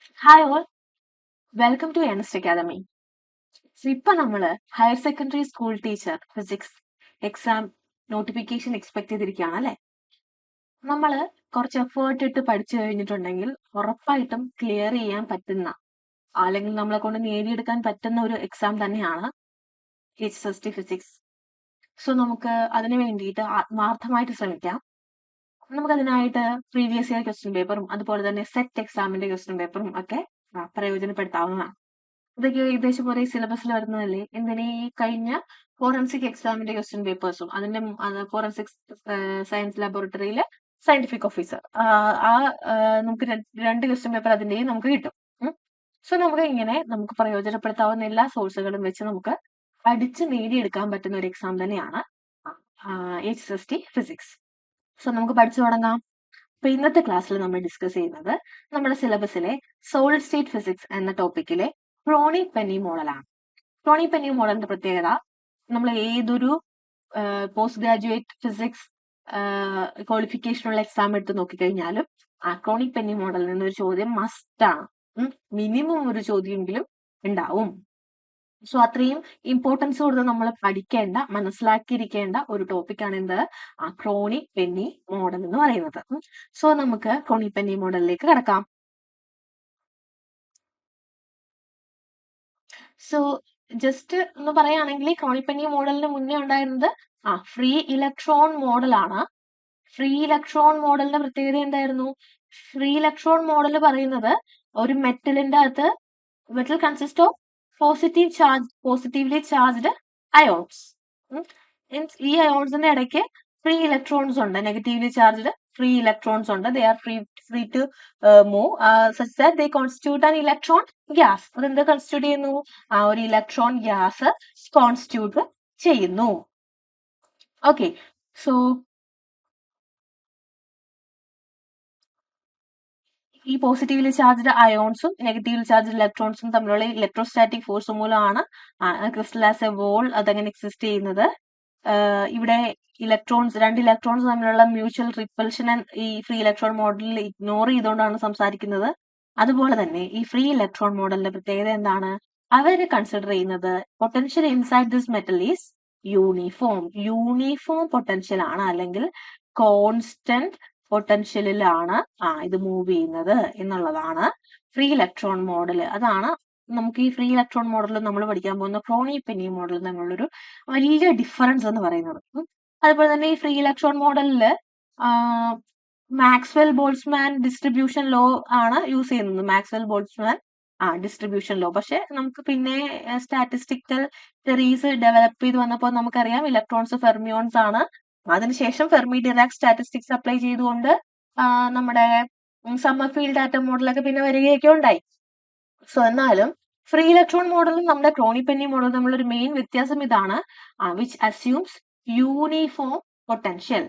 Hi all, welcome to എൻസ്റ്റ് academy. ഇപ്പൊ നമ്മള് higher secondary school teacher physics exam notification expect ചെയ്തിരിക്കുകയാണ് അല്ലെ. നമ്മള് കുറച്ച് എഫേർട്ട് ഇട്ട് പഠിച്ചു കഴിഞ്ഞിട്ടുണ്ടെങ്കിൽ ഉറപ്പായിട്ടും ക്ലിയർ ചെയ്യാൻ പറ്റുന്ന അല്ലെങ്കിൽ നമ്മളെ കൊണ്ട് നേടിയെടുക്കാൻ പറ്റുന്ന ഒരു എക്സാം തന്നെയാണ് HST ഫിസിക്സ്. സോ നമുക്ക് അതിനു വേണ്ടിയിട്ട് ആത്മാർത്ഥമായിട്ട് ശ്രമിക്കാം. നമുക്കതിനായിട്ട് പ്രീവിയസ് ഇയർ ക്വസ്റ്റ്യൻ പേപ്പറും അതുപോലെ തന്നെ സെറ്റ് എക്സാമിന്റെ ക്വസ്റ്റ്യൻ പേപ്പറും ഒക്കെ പ്രയോജനപ്പെടുത്താവുന്നതാണ്. ഇതൊക്കെ ഏകദേശം ഒരേ സിലബസിൽ വരുന്നതല്ലേ. എന്തിന് ഈ കഴിഞ്ഞ ഫോറൻസിക് എക്സാമിന്റെ ക്വസ്റ്റ്യൻ പേപ്പേഴ്സും അതിന്റെ ഫോറൻസിക് സയൻസ് ലബോറട്ടറിയിലെ സയന്റിഫിക് ഓഫീസർ നമുക്ക് രണ്ട് ക്വസ്റ്റ്യൻ പേപ്പർ അതിന്റെയും നമുക്ക് കിട്ടും. സോ നമുക്ക് പ്രയോജനപ്പെടുത്താവുന്ന എല്ലാ സോഴ്സുകളും വെച്ച് നമുക്ക് പഠിച്ച് നേടിയെടുക്കാൻ പറ്റുന്ന ഒരു എക്സാം തന്നെയാണ് HST ഫിസിക്സ്. സോ നമുക്ക് പഠിച്ചു തുടങ്ങാം. അപ്പൊ ഇന്നത്തെ ക്ലാസ്സിൽ നമ്മൾ ഡിസ്കസ് ചെയ്യുന്നത് നമ്മുടെ സിലബസിലെ സോളിഡ് സ്റ്റേറ്റ് ഫിസിക്സ് എന്ന ടോപ്പിക്കിലെ ക്രോണി പെന്നി മോഡലാണ്. ക്രോണി പെന്നി മോഡലിന്റെ പ്രത്യേകത, നമ്മൾ ഏതൊരു പോസ്റ്റ് ഗ്രാജുവേറ്റ് ഫിസിക്സ് ക്വാളിഫിക്കേഷനുള്ള എക്സാം എടുത്ത് നോക്കിക്കഴിഞ്ഞാലും ആ ക്രോണി പെന്നി മോഡലിൽ നിന്നൊരു ചോദ്യം മസ്റ്റ് ആണ്. മിനിമം ഒരു ചോദ്യമെങ്കിലും ഉണ്ടാവും. സോ അത്രയും ഇമ്പോർട്ടൻസ് കൊടുത്ത് നമ്മൾ പഠിക്കേണ്ട, മനസ്സിലാക്കിയിരിക്കേണ്ട ഒരു ടോപ്പിക്കാണ് എന്ത്, ആ ക്രോണി പെന്നി മോഡൽ എന്ന് പറയുന്നത്. സോ നമുക്ക് ക്രോണി പെന്നി മോഡലിലേക്ക് കടക്കാം. സോ ജസ്റ്റ് ഒന്ന് പറയുകയാണെങ്കിൽ ക്രോണി പെന്നി മോഡലിന് മുന്നേ ഉണ്ടായിരുന്നത് ഫ്രീ ഇലക്ട്രോൺ മോഡലാണ്. ഫ്രീ ഇലക്ട്രോൺ മോഡലിന്റെ പ്രത്യേകത എന്തായിരുന്നു? ഫ്രീ ഇലക്ട്രോൺ മോഡൽ പറയുന്നത് ഒരു മെറ്റലിന്റെ അകത്ത് metal consist of positively charged ions. ഈ അയോൺസിന്റെ ഇടയ്ക്ക് ഫ്രീ ഇലക്ട്രോൺസ് ഉണ്ട്, നെഗറ്റീവ്ലി ചാർജ്ഡ് ഫ്രീ ഇലക്ട്രോൺസ് ഉണ്ട്. They are free to move such that they constitute an electron gas. അതെന്ത് കോൺസ്റ്റിറ്റ്യൂട്ട് ചെയ്യുന്നു? ഒരു ഇലക്ട്രോൺ ഗ്യാസ് കോൺസ്റ്റിറ്റ്യൂട്ട് ചെയ്യുന്നു. ഓക്കെ, സോ ഈ പോസിറ്റീവ്ലി ചാർജ്ഡ് അയോൺസും നെഗറ്റീവ്ലി ചാർജ്ഡ് ഇലക്ട്രോൺസും തമ്മിലുള്ള ഇലക്ട്രോസ്റ്റാറ്റിക് ഫോഴ്സ് മൂലമാണ് ക്രിസ്റ്റൽ ആസ് എ വോൾ അതങ്ങനെ എക്സിസ്റ്റ് ചെയ്യുന്നത്. ഇവിടെ രണ്ട് ഇലക്ട്രോൺസ് തമ്മിലുള്ള മ്യൂച്വൽ റിപ്പൽഷൻ ഈ ഫ്രീ ഇലക്ട്രോൺ മോഡലിൽ ഇഗ്നോർ ചെയ്തുകൊണ്ടാണ് സംസാരിക്കുന്നത്. അതുപോലെ തന്നെ ഈ ഫ്രീ ഇലക്ട്രോൺ മോഡലിന്റെ പ്രത്യേകത എന്താണ്? അവര് കൺസിഡർ ചെയ്യുന്നത് potential inside this metal is uniform potential ആണ്, അല്ലെങ്കിൽ കോൺസ്റ്റന്റ് പൊട്ടൻഷ്യലിലാണ് ഇത് മൂവ് ചെയ്യുന്നത് എന്നുള്ളതാണ് ഫ്രീ ഇലക്ട്രോൺ മോഡൽ. അതാണ് നമുക്ക് ഈ ഫ്രീ ഇലക്ട്രോൺ മോഡലിൽ നമ്മൾ പഠിക്കാൻ പോകുന്ന ക്രോണി പെന്നി മോഡലും തമ്മിലുള്ളൊരു വലിയ ഡിഫറൻസ് എന്ന് പറയുന്നത്. അതുപോലെ തന്നെ ഈ ഫ്രീ ഇലക്ട്രോൺ മോഡലിൽ മാക്സ്വെൽ ബോൾട്സ്മാൻ ഡിസ്ട്രിബ്യൂഷൻ ലോ ആണ് യൂസ് ചെയ്യുന്നത്. Maxwell Boltzmann distribution law. പക്ഷെ നമുക്ക് പിന്നെ സ്റ്റാറ്റിസ്റ്റിക്കൽ തെറീസ് ഡെവലപ്പ് ചെയ്ത് വന്നപ്പോൾ നമുക്കറിയാം ഇലക്ട്രോൺസ് ഫെർമിയോൺസ് ആണ്. അതിനുശേഷം ഫെർമി ഡിറാക് സ്റ്റാറ്റിസ്റ്റിക്സ് അപ്ലൈ ചെയ്തുകൊണ്ട് നമ്മുടെ സമ്മർഫീൽഡ് ആറ്റം മോഡലൊക്കെ പിന്നെ വരികയൊക്കെ ഉണ്ടായി. സോ എന്നാലും ഫ്രീ ഇലക്ട്രോൺ മോഡലും നമ്മുടെ ക്രോണി പെന്നി മോഡലും തമ്മിലുള്ള ഒരു മെയിൻ വ്യത്യാസം ഇതാണ്, which assumes uniform potential.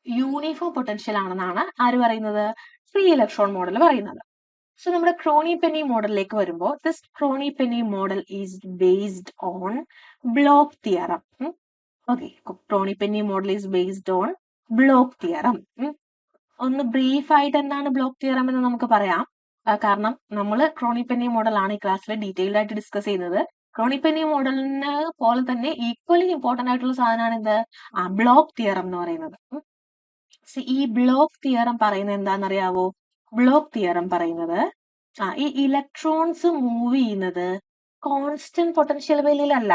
Uniform potential ആണെന്നാണ് ആര് പറയുന്നത്? ഫ്രീ ഇലക്ട്രോൺ മോഡൽ പറയുന്നത്. സോ നമ്മുടെ ക്രോണി പെന്നി മോഡലിലേക്ക് വരുമ്പോൾ, this crony Penny model is based on block theorem. Okay, crony Penny model is based on block theorem. ഒന്ന് ബ്രീഫ് ആയിട്ട് എന്താണ് ബ്ലോക്ക് തിയറം എന്ന് നമുക്ക് പറയാം. കാരണം നമ്മൾ ക്രോണി പെന്നി മോഡൽ ആണ് ഈ ക്ലാസ്സിൽ ഡീറ്റെയിൽഡ് ആയിട്ട് ഡിസ്കസ് ചെയ്യുന്നത്. ക്രോണി പെന്നി മോഡലിന് പോലെ തന്നെ ഈക്വലി ഇമ്പോർട്ടന്റ് ആയിട്ടുള്ള സാധനമാണ് എന്ത്, ബ്ലോക്ക് തിയറം എന്ന് പറയുന്നത്. ഈ ബ്ലോക്ക് തിയറം പറയുന്നത് എന്താണെന്നറിയാവോ? ബ്ലോക്ക് തിയറം പറയുന്നത് ഈ ഇലക്ട്രോൺസ് മൂവ് ചെയ്യുന്നത് കോൺസ്റ്റന്റ് പൊട്ടൻഷ്യൽ വെല്ലിലല്ല.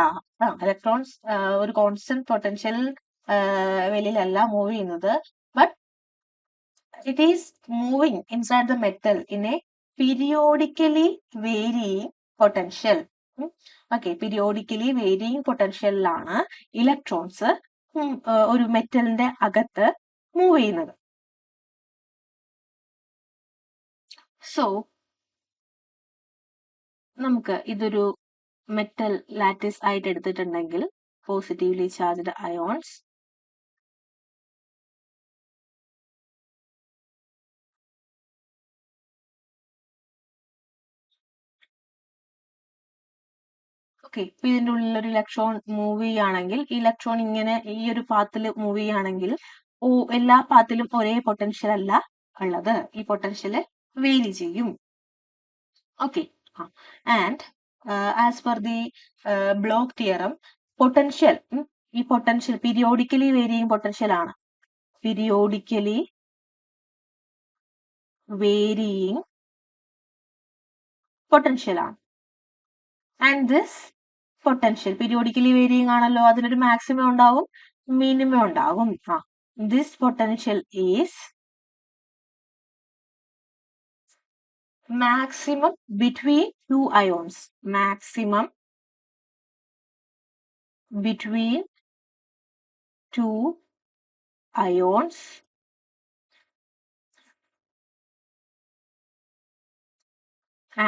ഇലക്ട്രോൺസ് ഒരു കോൺസ്റ്റന്റ് പൊട്ടൻഷ്യൽ വെല്ലിലല്ല മൂവ് ചെയ്യുന്നത്, but it is moving inside the metal in a periodically varying potential. Okay, periodically varying പൊട്ടൻഷ്യലിലാണ് ഇലക്ട്രോൺസ് ഒരു മെറ്റലിന്റെ അകത്ത് മൂവ് ചെയ്യുന്നത്. സോ നമുക്ക് ഇതൊരു മെറ്റൽ ലാറ്റിസ് ആയിട്ട് എടുത്തിട്ടുണ്ടെങ്കിൽ പോസിറ്റീവ്ലി ചാർജ്ഡ് അയോൺസ് ഓക്കെ, ഇപ്പൊ ഇതിന്റെ ഉള്ളിൽ ഒരു ഇലക്ട്രോൺ മൂവ് ചെയ്യുകയാണെങ്കിൽ ഇലക്ട്രോൺ ഇങ്ങനെ ഈ ഒരു പാത്തിൽ മൂവ് ചെയ്യുകയാണെങ്കിൽ എല്ലാ പാത്തിലും ഒരേ പൊട്ടൻഷ്യൽ അല്ല ഉള്ളത്. ഈ പൊട്ടൻഷ്യൽ വേരി ചെയ്യും. Okay. And as per the Bloch theorem, potential, ഈ പൊട്ടൻഷ്യൽ പീരിയോഡിക്കലി വേരിയിങ് പൊട്ടൻഷ്യൽ ആണ്. പീരിയോഡിക്കലി വേരിയിങ് പൊട്ടൻഷ്യൽ ആണ്. And this potential periodically varying ആണല്ലോ, അതിനൊരു മാക്സിമം ഉണ്ടാവും, മിനിമം ഉണ്ടാവും. This potential is maximum between two ions. Maximum between two ions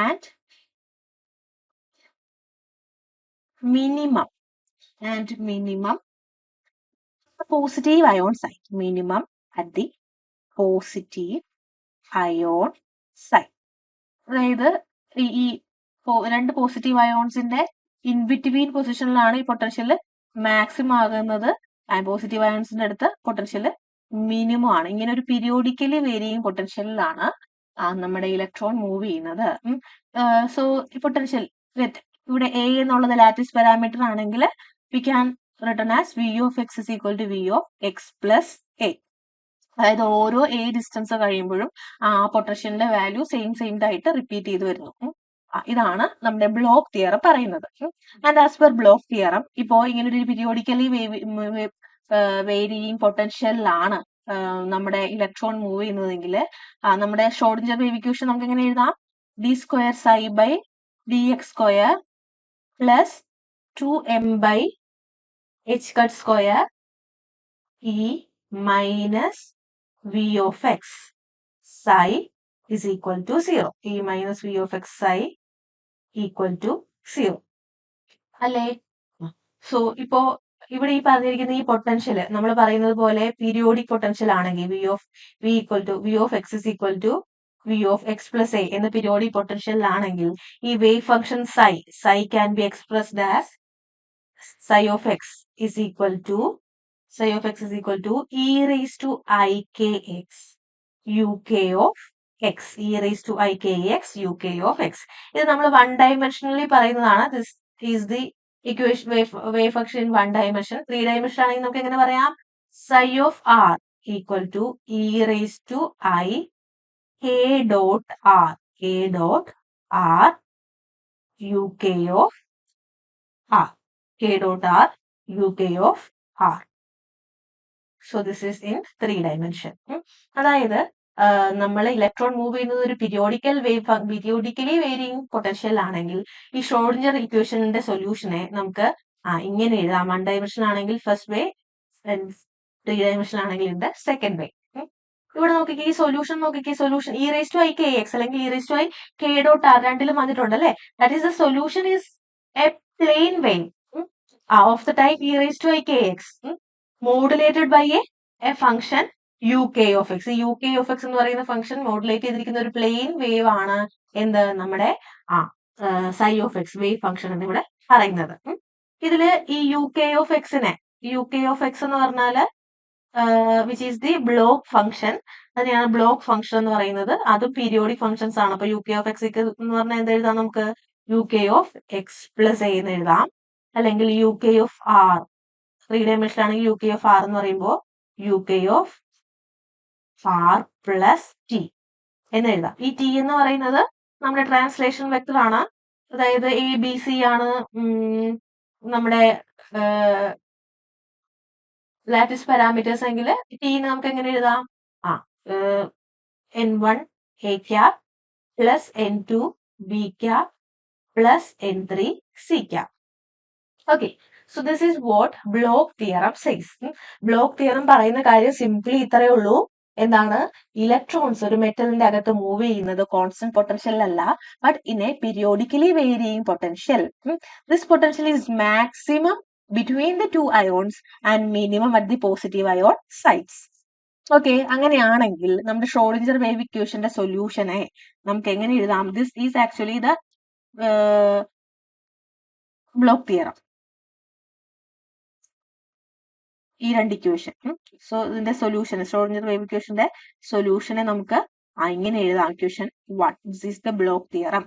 and minimum positive ion site. Minimum at the positive ion site. അതായത് ഈ രണ്ട് positive അയോൺസിന്റെ in between പൊസിഷനിലാണ് ഈ potential maximum ആകുന്നത്. And positive അയോൺസിന്റെ അടുത്ത് potential minimum ആണ്. ഇങ്ങനെ ഒരു periodically varying പൊട്ടൻഷ്യലിലാണ് നമ്മുടെ ഇലക്ട്രോൺ മൂവ് ചെയ്യുന്നത്. സോ ഈ പൊട്ടൻഷ്യൽ ഇവിടെ എ എന്നുള്ളത് ലാറ്റിസ് പാരാമീറ്റർ ആണെങ്കിൽ we can written as V of X is equal to V of X plus A. അതായത് ഓരോ എ ഡിസ്റ്റൻസ് കഴിയുമ്പോഴും ആ പൊട്ടൻഷ്യലിന്റെ വാല്യൂ സെയിം ആയിട്ട് റിപ്പീറ്റ് ചെയ്ത് വരുന്നു. ഇതാണ് നമ്മുടെ ബ്ലോക്ക് തിയറം പറയുന്നത്. And as per Bloch theorem ഇപ്പോ ഇങ്ങനെ ഒരു പീരിയോഡിക്കലി വേരിയിങ് പൊട്ടൻഷ്യലിലാണ് നമ്മുടെ ഇലക്ട്രോൺ മൂവ് ചെയ്യുന്നതെങ്കിൽ നമ്മുടെ ഷ്രോഡിഞ്ചർ വേവ് ഇക്വേഷൻ നമുക്ക് എങ്ങനെ എഴുതാം? D square psi by D X square plus 2m by h cut square e minus v of x psi is equal to 0. e minus v of x psi equal to 0. അല്ലേ? So ഇപ്പോ ഇവിടെ ഈ പറഞ്ഞിരിക്കുന്ന ഈ potential നമ്മൾ പറയുന്നത് പോലെ periodic potential ആണെങ്കിൽ v of x is equal to v of x plus a എന്ന പീരിയോഡിക് പൊട്ടൻഷ്യലിലാണെങ്കിൽ ഈ wave function psi can be expressed as psi of x is equal to e raised to ikx uk of x. e raised to ikx uk of x. ഇത് നമ്മൾ one dimensionally പറയുന്നതാണ്. This is the equation wave function in one dimension. 3 dimension ആണെങ്കിൽ നമുക്ക് എങ്ങനെ പറയാം? psi of r equal to e raised to I k dot r uk of r k dot r uk of r. So this is in 3 dimension. അതായത് നമ്മൾ electron move ചെയ്യുന്നത് ഒരു periodically varying potential ആണെങ്കിൽ ഈ Schrödinger ഇക്വേഷന്റെ സൊല്യൂഷനെ നമുക്ക് ഇങ്ങനെ എഴുതാം. വൺ ഡയമെൻഷൻ ആണെങ്കിൽ ഫസ്റ്റ് വേ, 3 ഡയമെൻഷൻ ആണെങ്കിൽ ഇതിന്റെ സെക്കൻഡ് വേ. ഇവിടെ നോക്കിക്കേ ഈ solution solution e raise to i k x അല്ലെങ്കിൽ e raise to i k dot r രണ്ടിലും വന്നിട്ടുണ്ട് അല്ലേ? That is the solution is a plane wave of the type e raise to i k x modulated by a function U K of X. ഈ U K of X എന്ന് പറയുന്ന function modulate ചെയ്തിരിക്കുന്ന ഒരു plane wave ആണ് എന്ത് നമ്മുടെ psi of X wave function എന്ന് ഇവിടെ പറയുന്നത്. ഇതില് ഈ യു കെ ഓഫ് എക്സ് എന്ന് പറഞ്ഞാല് which is the block function. അതിനെയാണ് ബ്ലോക്ക് ഫംഗ്ഷൻ എന്ന് പറയുന്നത്. അതും പീരിയോഡിക് ഫംഗ്ഷൻസ് ആണ്. അപ്പൊ യു കെ ഓഫ് എക്സ് എന്ന് പറഞ്ഞാൽ എന്ത് എഴുതാം? നമുക്ക് U K of X plus A എന്ന് എഴുതാം. അല്ലെങ്കിൽ U K of R 3 dimension ആണെങ്കിൽ യു കെ ഓഫ് ആർ എന്ന് പറയുമ്പോൾ U K of R plus T എന്ന് എഴുതാം. ഈ ടി എന്ന് പറയുന്നത് നമ്മുടെ ട്രാൻസ്ലേഷൻ വെക്ടർ ആണ്. അതായത് എ ബി സി ആണ് നമ്മുടെ ലാറ്റിസ് പാരാമീറ്റേഴ്സ് എങ്കിൽ ടിന്ന് നമുക്ക് എങ്ങനെ എഴുതാം? n1 a cap plus n2 b cap plus n3 c cap. Okay, so this is what Bloch theorem says. Bloch theorem പറയുന്ന കാര്യം സിംപ്ലി ഇത്രയേ ഉള്ളൂ. എന്താണ്? ഇലക്ട്രോൺസ് ഒരു മെറ്റലിന്റെ അകത്ത് മൂവ് ചെയ്യുന്നത് കോൺസ്റ്റന്റ് പൊട്ടൻഷ്യൽ അല്ല, but in a periodically varying potential. This potential is maximum between the two ions and minimum at the positive ion sites. ഓക്കെ, അങ്ങനെയാണെങ്കിൽ നമ്മുടെ ഷ്രോഡിഞ്ചർ വേവ് ഇക്വേഷന്റെ സൊല്യൂഷനെ നമുക്ക് എങ്ങനെ എഴുതാം? This is actually the Bloch theorem. ഈ രണ്ട് ഇക്വേഷൻ. സോ ഇതിന്റെ സൊല്യൂഷൻ ഷ്രോഡിഞ്ചർ വേവ് ഇക്വേഷന്റെ സൊല്യൂഷനെ നമുക്ക് ഇങ്ങനെ എഴുതാം question 1. This is the Bloch theorem.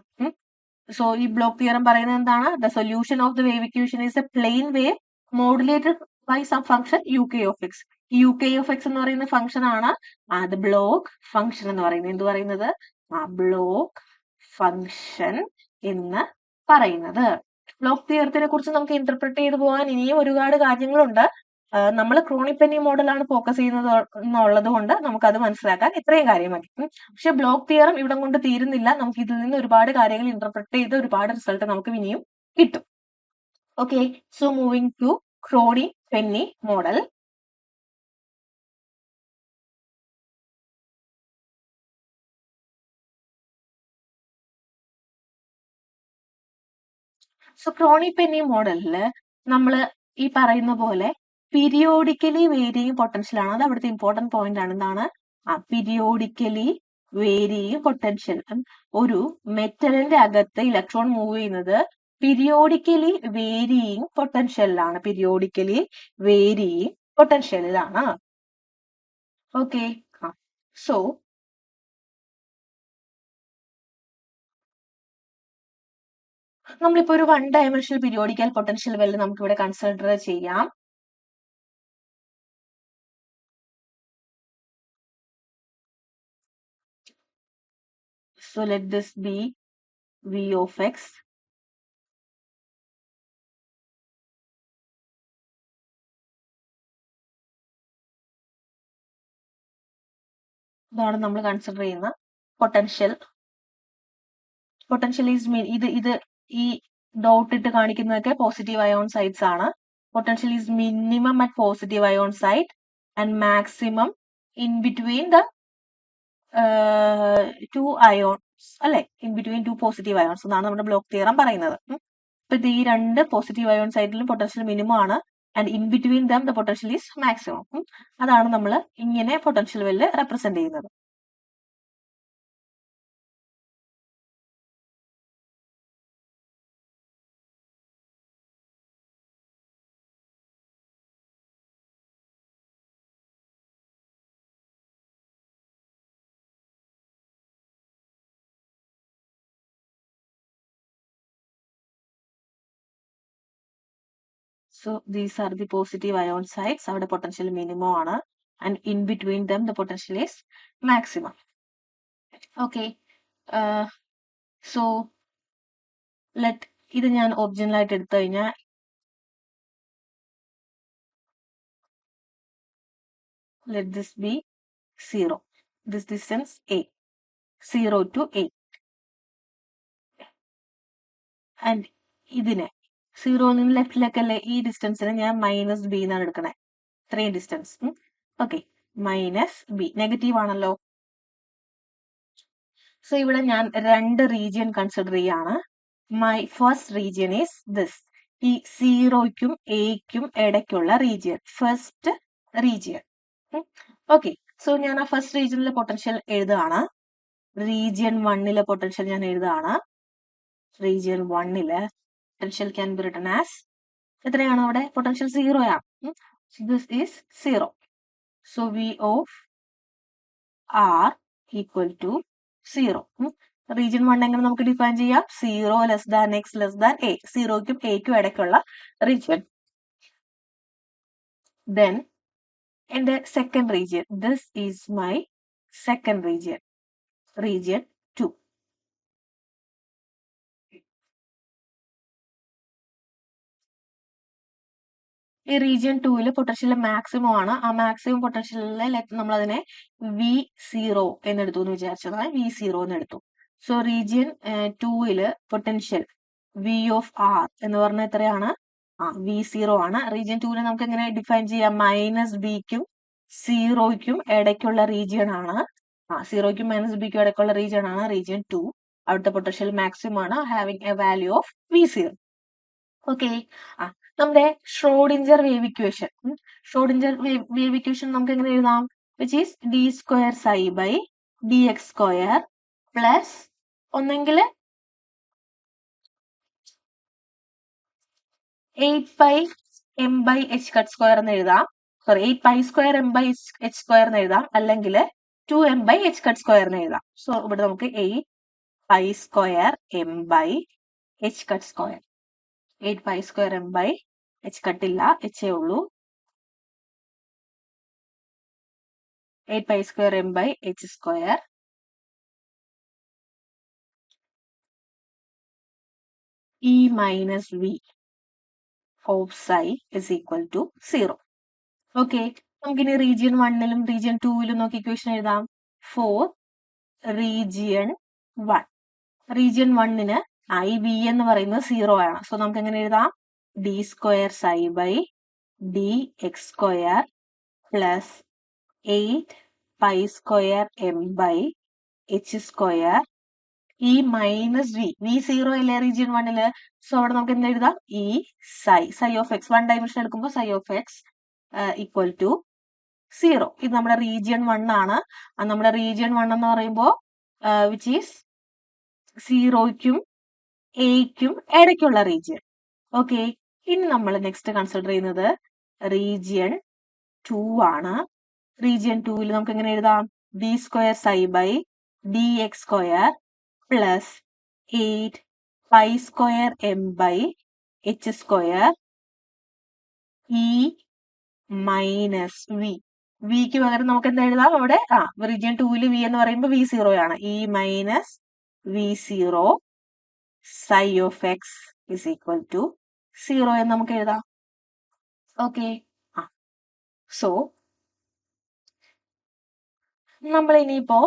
So ഈ ബ്ലോക്ക് തിയറം പറയുന്നത് എന്താണ്? The solution of the wave equation is a plane wave modulated by some function U K of X. ഈ യു കെ ഓഫ് എക്സ് എന്ന് പറയുന്ന function ആണ് the block function എന്ന് പറയുന്നത്. എന്ത് പറയുന്നത്? ബ്ലോക്ക് ഫംഗ്ഷൻ എന്ന് പറയുന്നത്. ബ്ലോക്ക് തിയറത്തിനെ കുറിച്ച് നമുക്ക് ഇന്റർപ്രറ്റ് ചെയ്തു പോകാൻ ഇനിയും ഒരുപാട് കാര്യങ്ങളുണ്ട്. നമ്മൾ ക്രോണിപെന്നി മോഡലാണ് ഫോക്കസ് ചെയ്യുന്നത് എന്നുള്ളത് കൊണ്ട് നമുക്ക് അത് മനസ്സിലാക്കാൻ ഇത്രയും കാര്യം മതി. പക്ഷെ ബ്ലോക്ക് തിയറം ഇവിടം കൊണ്ട് തീരുന്നില്ല. നമുക്ക് ഇതിൽ നിന്ന് ഒരുപാട് കാര്യങ്ങൾ ഇന്റർപ്രറ്റ് ചെയ്ത് ഒരുപാട് റിസൾട്ട് നമുക്ക് ഇനിയും കിട്ടും. Okay, so moving to Kronig Penney model. So Kronig Penney മോഡലില് നമ്മള് ഈ പറയുന്ന പോലെ പീരിയോഡിക്കലി വേരിയിങ് പൊട്ടൻഷ്യൽ ആണ്. അത് അവിടുത്തെ ഇമ്പോർട്ടന്റ് പോയിന്റ് ആണ്. എന്താണ്? Periodically varying potential. ഒരു മെറ്റലിന്റെ അകത്ത് ഇലക്ട്രോൺ മൂവ് ചെയ്യുന്നത് പീരിയോഡിക്കലി വേരിയിങ് പൊട്ടൻഷ്യലിലാണ്. പീരിയോഡിക്കലി വേരിയിങ് പൊട്ടൻഷ്യലിലാണ്. ഓക്കെ, സോ നമ്മളിപ്പോ ഒരു 1 ഡയമെൻഷണൽ പീരിയോഡിക്കൽ പൊട്ടൻഷ്യൽ വെൽ നമുക്ക് ഇവിടെ കൺസിഡർ ചെയ്യാം. So let this be V of x. ഇതാണ് നമ്മൾ കൺസിഡർ ചെയ്യുന്ന പൊട്ടൻഷ്യൽ. പൊട്ടൻഷ്യൽ ഈസ് ഇത് ഈ ഡോട്ട് ഇട്ട് കാണിക്കുന്നതൊക്കെ പോസിറ്റീവ് അയോൺ സൈഡ്സ് ആണ്. Potential is minimum at positive ion side and maximum in between the two ions, അല്ലെ? In between two positive ions എന്നാണ് നമ്മുടെ ബ്ലോക്ക് തിയറം പറയുന്നത്. ഇപ്പൊ ഈ രണ്ട് പോസിറ്റീവ് അയോൺ സൈഡിലും പൊട്ടൻഷ്യൽ മിനിമം ആണ് and in between them the potential is maximum. അതാണ് നമ്മൾ ഇങ്ങനെ പൊട്ടൻഷ്യൽ വെല്ല് റെപ്രസെന്റ് ചെയ്യുന്നത്. So these are the positive ion sites. അവിടെ potential minimum ആണ് and in between them the potential is maximum. Okay, so ഇത് ഞാൻ original ആയിട്ട് എടുത്തു കഴിഞ്ഞാൽ let this be 0. This distance a, 0 to a, and ഇതിനെ 0 നിന്ന് ലെഫ്റ്റിലേക്കല്ലേ ഈ ഡിസ്റ്റൻസിനെ ഞാൻ മൈനസ് ബി എന്നാണ് എടുക്കണേ. ഇത്രയും distance. Okay, minus B negative ആണല്ലോ. സോ ഇവിടെ ഞാൻ 2 റീജിയൻ കൺസിഡർ ചെയ്യാണ്. My first region is this, ഈ 0ക്കും എക്കും ഇടയ്ക്കുള്ള region, first region. Okay, so ഞാൻ ആ ഫസ്റ്റ് റീജിയനിലെ പൊട്ടൻഷ്യൽ എഴുതുകയാണ്. റീജിയൻ 1ലെ പൊട്ടൻഷ്യൽ ഞാൻ എഴുതുകയാണ്. റീജിയൻ 1ലെ potential can be written as, എത്രയാണ് അവിടെ? പൊട്ടൻഷ്യൽ 0 ആണ്. This is 0. So V of R equal to 0. Region 1 എങ്ങനെ നമുക്ക് ഡിഫൈൻ ചെയ്യാം? 0 less than x less than A, 0ക്കും എക്കും ഇടയ്ക്കുള്ള റീജിയൻ. ദെൻ എന്റെ second region, this is my second region, region 2. ഈ റീജിയൻ 2ല് പൊട്ടൻഷ്യൽ മാക്സിമം ആണ്. ആ മാക്സിമം പൊട്ടൻഷ്യലിലെ നമ്മൾ അതിനെ V0 എന്നെടുത്തു എന്ന് വിചാരിച്ചത്, V0 എന്ന് എടുത്തു. സോ റീജിയൻ 2ല് പൊട്ടൻഷ്യൽ V ഓഫ് ആർ എന്ന് പറഞ്ഞാൽ എത്രയാണ്? V0 ആണ്. റീജിയൻ 2നെ നമുക്ക് എങ്ങനെ ഡിഫൈൻ ചെയ്യാം? മൈനസ് ബിക്കും 0ക്കും ഇടയ്ക്കുള്ള റീജിയൻ ആണ്. 0ക്കും മൈനസ് ബിക്കും ഇടയ്ക്കുള്ള റീജിയൻ ആണ് റീജിയൻ 2. അവിടുത്തെ പൊട്ടൻഷ്യൽ മാക്സിമം ആണ്, having a value of V0. Okay, നമ്മുടെ Schrodinger wave equation, Schrodinger wave equation നമുക്ക് എങ്ങനെ എഴുതാം? Which is d square psi by D X square plus ഒന്നെങ്കിൽ 8 pi m by h cut square എന്ന് എഴുതാം. Sorry, 8 pi square M by H square എന്ന് എഴുതാം. അല്ലെങ്കിൽ 2m by h cut square എന്ന് എഴുതാം. സോ ഇവിടെ നമുക്ക് 8 pi square m by h cut square. 8 pi square m by h cut ഇല്ല, h ഏ ഉള്ളൂ. 8 pi square m by h square e minus v of psi is equal to 0. Okay, നമുക്കിനി region 1ലും region 2ലും നോക്കി equation എഴുതാം. For region 1, region 1ന് I V എന്ന് പറയുന്നത് 0 ആണ്. സോ നമുക്ക് എങ്ങനെ എഴുതാം? D square psi by D X square plus 8 pi square M by H square E minus V. V 0 അല്ലേ റീജിയൻ 1ല്. സോ അവിടെ നമുക്ക് എന്ത് എഴുതാം? ഈ സൈ ഓഫ് എക്സ് 1 ഡയമെൻഷൻ എടുക്കുമ്പോൾ psi of X equal to 0. ഇത് നമ്മുടെ റീജിയൻ 1 ആണ്. നമ്മുടെ റീജിയൻ 1 എന്ന് പറയുമ്പോൾ വിച്ച് ഈസ് 0ക്കും എയ്ക്കും ഇടയ്ക്കുള്ള റീജിയൻ. ഓക്കെ, ഇനി നമ്മൾ നെക്സ്റ്റ് കൺസിഡർ ചെയ്യുന്നത് റീജിയൻ 2 ആണ്. റീജിയൻ 2ൽ നമുക്ക് എങ്ങനെ എഴുതാം? D square psi by D X square plus 8 pi square M by H square E minus V. വിക്ക് പകരം നമുക്ക് എന്താ എഴുതാം? അവിടെ റീജിയൻ 2ല് വി എന്ന് പറയുമ്പോൾ വി 0 ആണ്. E minus V 0 psi of X is equal to 0 എന്ന് നമുക്ക് എഴുതാം. ഓക്കെ, സോ നമ്മൾ ഇനിയിപ്പോ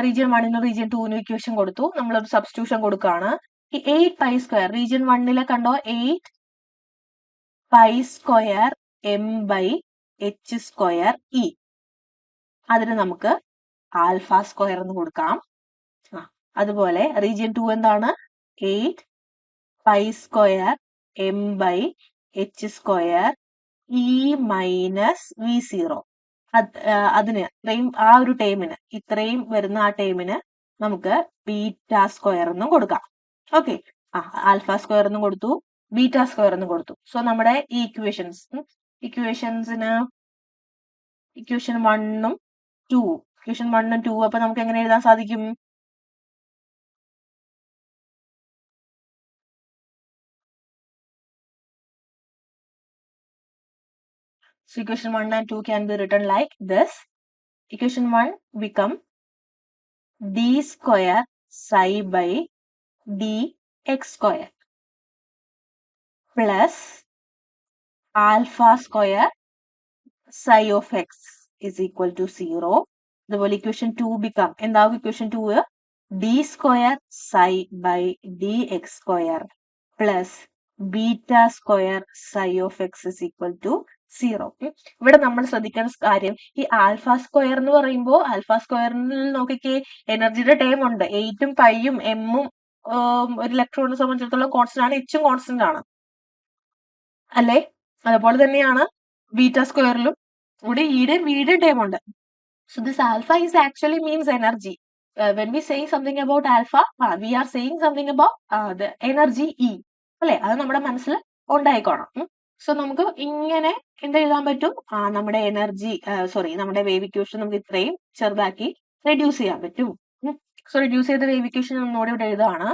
റീജിയൻ 1നും റീജിയൻ 2നും ഇക്വേഷൻ കൊടുത്തു. നമ്മളൊരു സബ്സ്റ്റിറ്റ്യൂഷൻ കൊടുക്കുകയാണ്. ഈ 8 പൈ സ്ക്വയർ റീജിയൻ 1ലെ കണ്ടോ? 8 pi square M by H square E. അതിന് നമുക്ക് ആൽഫ സ്ക്വയർ എന്ന് കൊടുക്കാം. അതുപോലെ റീജിയൻ 2 എന്താണ്? 8 pi square M by H square E minus V 0. അതിന് ആ ഒരു ടേമിന്, ഇത്രയും വരുന്ന ആ ടേമിന് നമുക്ക് ബീറ്റ സ്ക്വയർ എന്നും കൊടുക്കാം. ഓക്കെ, ആൽഫ സ്ക്വയർ എന്നും കൊടുത്തു, ബീറ്റ സ്ക്വയർ എന്നും കൊടുത്തു. സോ നമ്മുടെ ഈ ഇക്വേഷൻസിന് ഇക്വേഷൻ 1ഉം 2 അപ്പൊ നമുക്ക് എങ്ങനെ എഴുതാൻ സാധിക്കും? So equation 1 and 2 can be written like this. Equation 1 become d square psi by dx square plus alpha square psi of x is equal to 0. അതുപോലെ equation 2 become എന്താവും? equation 2 d square psi by dx square plus beta square psi of x is equal to 0. ഇവിടെ നമ്മൾ ശ്രദ്ധിക്കേണ്ട കാര്യം, ഈ alpha square എന്ന് പറയുമ്പോൾ alpha സ്ക്വയറിൽ നോക്കിക്കേ എനർജിയുടെ ടേം ഉണ്ട്. 8ഉം പൈയും എമ്മും ഒരു ഇലക്ട്രോണിനെ സംബന്ധിച്ചിടത്തോളം കോൺസ്റ്റന്റ് ആണ്, എച്ചും കോൺസ്റ്റന്റ് ആണ് അല്ലേ? അതുപോലെ തന്നെയാണ് ബീറ്റ സ്ക്വയറിലും ഇവിടെ ഈയുടെയും വിയുടെയും ടേം ഉണ്ട്. So this alpha is actually means energy. When we saying something about alpha, we are saying something about the energy E അല്ലെ? അത് നമ്മുടെ മനസ്സിൽ ഉണ്ടായിക്കോണം. സോ നമുക്ക് ഇങ്ങനെ എന്തെഴുതാൻ പറ്റും? നമ്മുടെ എനർജി നമ്മുടെ വേവ് ഇക്വേഷൻ നമുക്ക് ഇത്രയും ചെറുതാക്കി റെഡ്യൂസ് ചെയ്യാൻ പറ്റും. സോ റെഡ്യൂസ് ചെയ്ത വേവ് ഇക്വേഷൻ ഒന്നുകൂടെ ഇവിടെ എഴുതാണ്.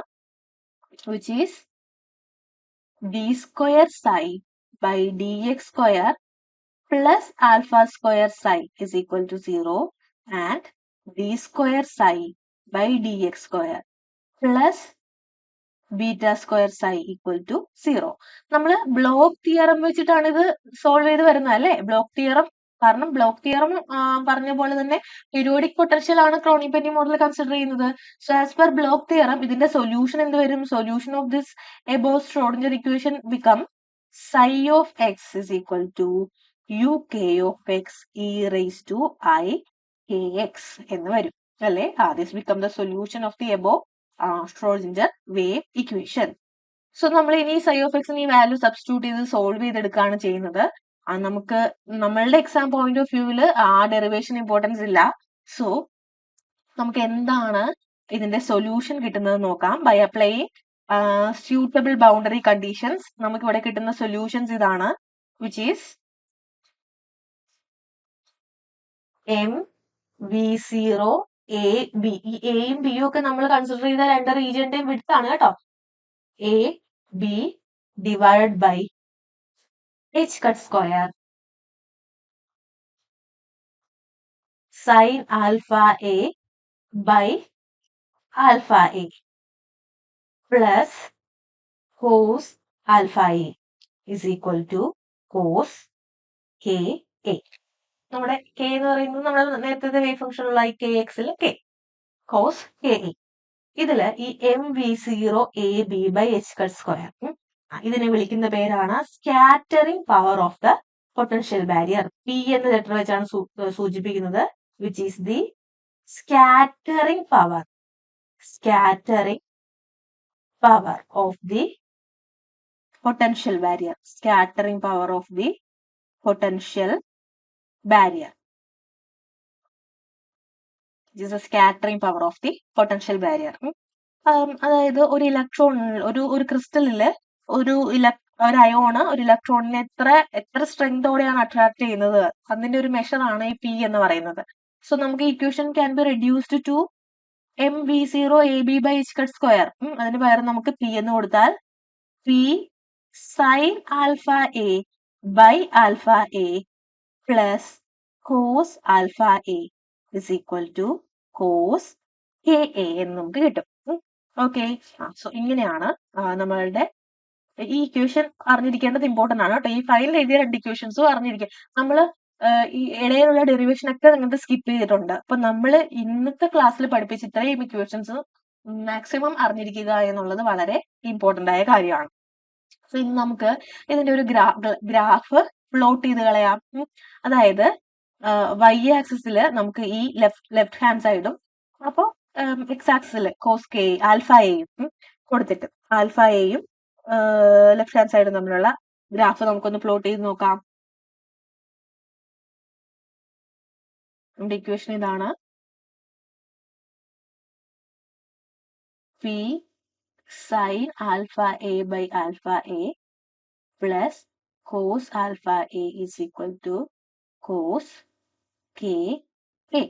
Which is d square psi by D X square plus alpha square psi is equal to 0 and d square psi by dx square plus beta square psi equal to 0. നമ്മൾ block theorem വെച്ചിട്ടാണ് ഇത് solve ചെയ്ത് വരുന്നത് അല്ലേ? Block theorem, കാരണം block theorem പറഞ്ഞ പോലെ തന്നെ പീരിയോഡിക് പൊട്ടൻഷ്യൽ ആണ് ക്രോണി-പെന്നി മോഡൽ കൺസിഡർ ചെയ്യുന്നത്. So as per Bloch theorem ഇതിന്റെ സൊല്യൂഷൻ എന്ത് വരും? Solution of this above Schrödinger equation become psi of x is equal to uk of x e raised to I kx എന്ന് വരും അല്ലേ? this become the solution of the above Schrodinger wave equation. So നമ്മൾ ഇനി psi of x ഈ value substitute ചെയ്ത് solve ചെയ്തെടുക്കുകയാണ് ചെയ്യുന്നത്. നമുക്ക് നമ്മളുടെ എക്സാം പോയിന്റ് ഓഫ് വ്യൂവില് ഡെറിവേഷൻ ഇമ്പോർട്ടൻസ് ഇല്ല. സോ നമുക്ക് എന്താണ് ഇതിന്റെ സൊല്യൂഷൻ കിട്ടുന്നത് നോക്കാം. By applying suitable boundary conditions നമുക്ക് ഇവിടെ കിട്ടുന്ന സൊല്യൂഷൻസ് ഇതാണ്. Which is m V0 A B. ഈ എയും ബിയും ഒക്കെ നമ്മൾ കൺസിഡർ ചെയ്ത രണ്ട് റീജിയന്റെയും വിഡ്ത്ത് ആണ് കേട്ടോ. A B divide by h cut square sine alpha A by alpha A plus cos alpha A is equal to cos K A. നമ്മുടെ കെ എന്ന് പറയുന്നത് നമ്മൾ നേരത്തെ വേവ് ഫംഗ്ഷൻ ഉള്ള കെ എക്സിൽ കെ കോസ് കെ എ. ഇതില് ഈ MV0 A B by h cut square ഇതിനെ വിളിക്കുന്ന പേരാണ് scattering power of the potential barrier. P എന്ന ലെറ്റർ വെച്ചാണ് സൂചിപ്പിക്കുന്നത്, which is the scattering power of the potential barrier. Scattering power of the potential barrier. This is the scattering power of the potential barrier. അതായത് ഒരു electron ഒരു ക്രിസ്റ്റലില് ഒരു ion ഒരു ഇലക്ട്രോണിനെ എത്ര സ്ട്രെങ്തോടെയാണ് അട്രാക്ട് ചെയ്യുന്നത് അതിന്റെ ഒരു മെഷർ ആണ് ഈ പി എന്ന് പറയുന്നത്. സോ നമുക്ക് equation can be reduced to MV0 AB by h cut square. അതിന് പകരം നമുക്ക് പി എന്ന് കൊടുത്താൽ P sine alpha A by alpha A plus cos alpha a is equal to cos KA എന്ന് നമുക്ക് കിട്ടും. ഓക്കെ, സോ ഇങ്ങനെയാണ് നമ്മളുടെ ഈ ഇക്വേഷൻ അറിഞ്ഞിരിക്കേണ്ടത് ഇമ്പോർട്ടന്റ് ആണ് കേട്ടോ. ഈ ഫൈനൽ എഴുതിയ രണ്ട് ഇക്വേഷൻസും അറിഞ്ഞിരിക്കുക. നമ്മൾ ഈ ഇടയിലുള്ള ഡെറിവേഷൻ ഒക്കെ നിങ്ങൾക്ക് സ്കിപ്പ് ചെയ്തിട്ടുണ്ട്. അപ്പൊ നമ്മൾ ഇന്നത്തെ ക്ലാസ്സിൽ പഠിപ്പിച്ച ഇത്രയും ഇക്വേഷൻസ് മാക്സിമം അറിഞ്ഞിരിക്കുക എന്നുള്ളത് വളരെ ഇമ്പോർട്ടന്റ് ആയ കാര്യമാണ്. സോ ഇന്ന് നമുക്ക് ഇതിന്റെ ഒരു ഗ്രാഫ് പ്ലോട്ട് ചെയ്ത് കളയാം. അതായത് y ആക്സിസിൽ നമുക്ക് ഈ ലെഫ്റ്റ് ഹാൻഡ് സൈഡും അപ്പോ എക്സ് ആക്സിസിൽ കോസ് കെ ആൽഫ എയും കൊടുത്തിട്ട് ആൽഫ എയും ലെഫ്റ്റ് ഹാൻഡ് സൈഡും തമ്മിലുള്ള ഗ്രാഫ് നമുക്കൊന്ന് പ്ലോട്ട് ചെയ്ത് നോക്കാം. നമ്മുടെ ഇക്വേഷൻ ഇതാണ്. P sine alpha A by alpha A plus cos alpha a is equal to cos K a.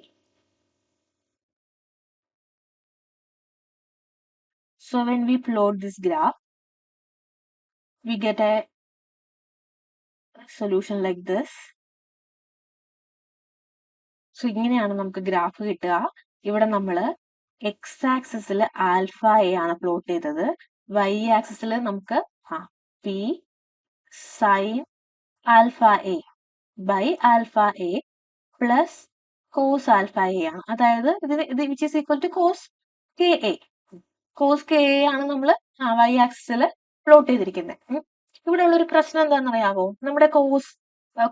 So when we plot this graph, we get a solution like this. So ഇങ്ങനെയാണ് നമുക്ക് graph കിട്ടുക. ഇവിടെ നമ്മൾ x ആക്സിസിൽ alpha a ആണ് plot ചെയ്തത്. Y ആക്സിസിൽ നമുക്ക് P sine alpha A by alpha A plus cos alpha a ആണ്. അതായത് ഇത് which is equal to cos K a. Cos K a ആണ് നമ്മൾ വൈ ആക്സിസിൽ പ്ലോട്ട് ചെയ്തിരിക്കുന്നത്. ഇവിടെ ഉള്ള ഒരു പ്രശ്നം എന്താണെന്ന് അറിയാമോ? നമ്മുടെ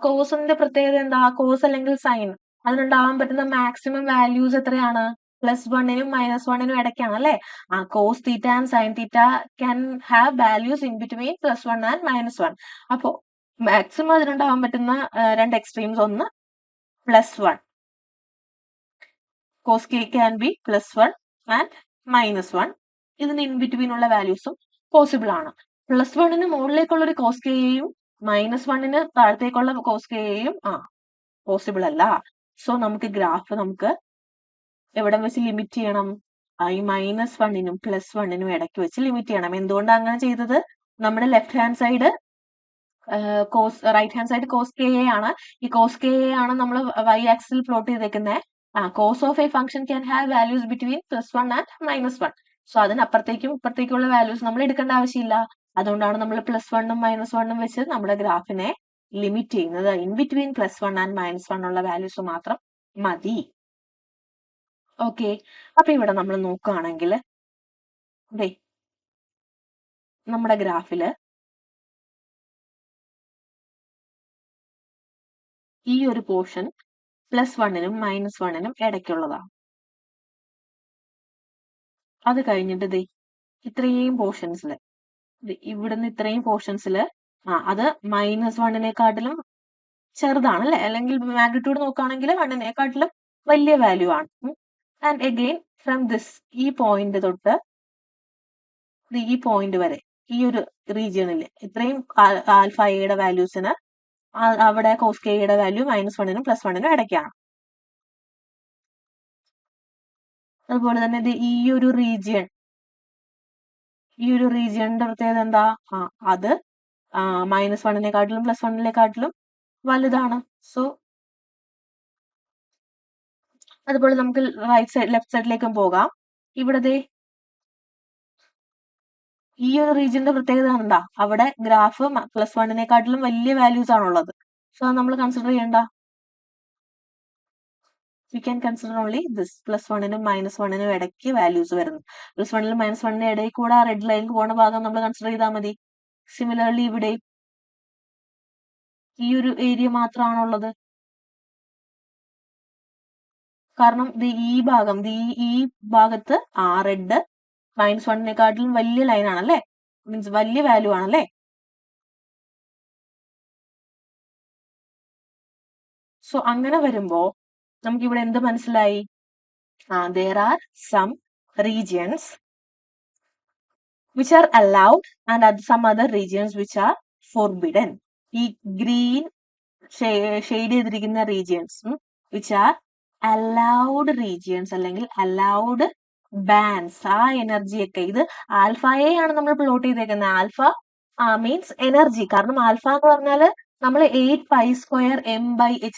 കോസിന്റെ പ്രത്യേകത എന്താ? കോസ് അല്ലെങ്കിൽ സൈൻ അതിനുണ്ടാവാൻ പറ്റുന്ന മാക്സിമം വാല്യൂസ് എത്രയാണ്? +1നും -1നും ഇടയ്ക്കാണ് അല്ലെ? Cos theta and sine theta can have values in between +1 and -1. അപ്പോ മാക്സിമം അതിനുണ്ടാവാൻ പറ്റുന്ന രണ്ട് എക്സ്ട്രീംസ്, ഒന്ന് +1, cos k can be +1 and -1. ഇതിന് ഇൻ ബിറ്റ്വീൻ ഉള്ള വാല്യൂസും പോസിബിൾ ആണ്. +1ന് മുകളിലേക്കുള്ള ഒരു കോസ് കെയും -1ന് താഴത്തേക്കുള്ള കോസ് കെയും പോസിബിൾ അല്ല. സോ നമുക്ക് ഗ്രാഫ് എവിടെ വെച്ച് ലിമിറ്റ് ചെയ്യണം? ഈ -1നും +1നും ഇടയ്ക്ക് വെച്ച് ലിമിറ്റ് ചെയ്യണം. എന്തുകൊണ്ടാണ് അങ്ങനെ ചെയ്തത്? നമ്മുടെ left hand side right hand side cos K a ആണ്. ഈ കോസ് കെ എ ആണ് നമ്മൾ വൈ ആക്സിൽ പ്ലോട്ട് ചെയ്തേക്കുന്നത്. Cos of a function can have values between +1 and -1. So അതിനപ്പുറത്തേക്കും ഇപ്പുറത്തേക്കുള്ള വാല്യൂസ് നമ്മൾ എടുക്കേണ്ട ആവശ്യമില്ല. അതുകൊണ്ടാണ് നമ്മൾ +1നും -1നും വെച്ച് നമ്മുടെ ഗ്രാഫിനെ ലിമിറ്റ് ചെയ്യുന്നത്. ഇൻ ബിറ്റ്വീൻ +1 ആൻഡ് -1 ഉള്ള വാല്യൂസ് മാത്രം മതി. ഓക്കെ, അപ്പൊ ഇവിടെ നമ്മൾ നോക്കുകയാണെങ്കിൽ നമ്മുടെ ഗ്രാഫില് ഈ ഒരു പോർഷൻ +1നും -1നും ഇടയ്ക്കുള്ളതാണ്. അത് കഴിഞ്ഞിട്ട് ഇത്രയും പോർഷൻസിൽ ഇവിടുന്ന് ഇത്രയും പോർഷൻസിൽ അത് -1നേക്കാട്ടിലും ചെറുതാണ് അല്ലെ? അല്ലെങ്കിൽ മാഗ്നിറ്റ്യൂഡ് നോക്കുകയാണെങ്കിൽ 1നേക്കാട്ടിലും വലിയ വാല്യൂ ആണ്. ആൻഡ് അഗെയിൻ ഫ്രം ദിസ് ഈ പോയിന്റ് തൊട്ട് ഈ പോയിന്റ് വരെ ഈ ഒരു റീജിയണിൽ ഇത്രയും ആൽഫ എയുടെ വാല്യൂസിന് അവിടെ കോസ് കെയുടെ വാല്യൂ -1നും +1നും ഇടയ്ക്കാണ്. അതുപോലെ തന്നെ ഈ ഒരു റീജിയൺ, ഈ ഒരു റീജിയണിന്റെ പ്രത്യേകത എന്താ? അത് -1നെക്കാട്ടിലും +1നെക്കാട്ടിലും വലുതാണ്. സോ അതുപോലെ നമുക്ക് ലെഫ്റ്റ് സൈഡിലേക്കും പോകാം. ഇവിടെ ഈ ഒരു റീജിയന്റെ പ്രത്യേകത എന്താ? അവിടെ ഗ്രാഫ് +1നെക്കാട്ടിലും വലിയ വാല്യൂസ് ആണുള്ളത്. സോ അത് നമ്മൾ കൺസിഡർ ചെയ്യണ്ട. We can consider only this. +1നും -1നും ഇടയ്ക്ക് വാല്യൂസ് വരുന്നു. +1നും -1നും ഇടയിൽ കൂടെ ആ റെഡ് ലൈൻ പോകുന്ന ഭാഗം നമ്മൾ കൺസിഡർ ചെയ്താൽ മതി. സിമിലർലി ഇവിടെ ഈ ഒരു ഏരിയ മാത്രമാണുള്ളത്. കാരണം ഈ ഭാഗം, ഈ ഭാഗത്ത് റെഡ് -1നെക്കാട്ടിലും വലിയ ലൈൻ ആണല്ലേ, മീൻസ് വലിയ വാല്യൂ ആണല്ലേ. സോ അങ്ങനെ വരുമ്പോ നമുക്ക് ഇവിടെ എന്ത് മനസ്സിലായി? there are some regions which are allowed and some other regions which are forbidden. ഈ ഗ്രീൻ ഷെയ്ഡ് ചെയ്തിരിക്കുന്ന regions which are allowed regions അല്ലെങ്കിൽ അലൗഡ് ബാൻസ്, ആ എനർജിയൊക്കെ, ഇത് ആൽഫയെ ആണ് നമ്മൾ പ്ലോട്ട് ചെയ്തേക്കുന്നത്. Alpha means energy. കാരണം ആൽഫ എന്ന് പറഞ്ഞാല് നമ്മൾ 8π² m/h²,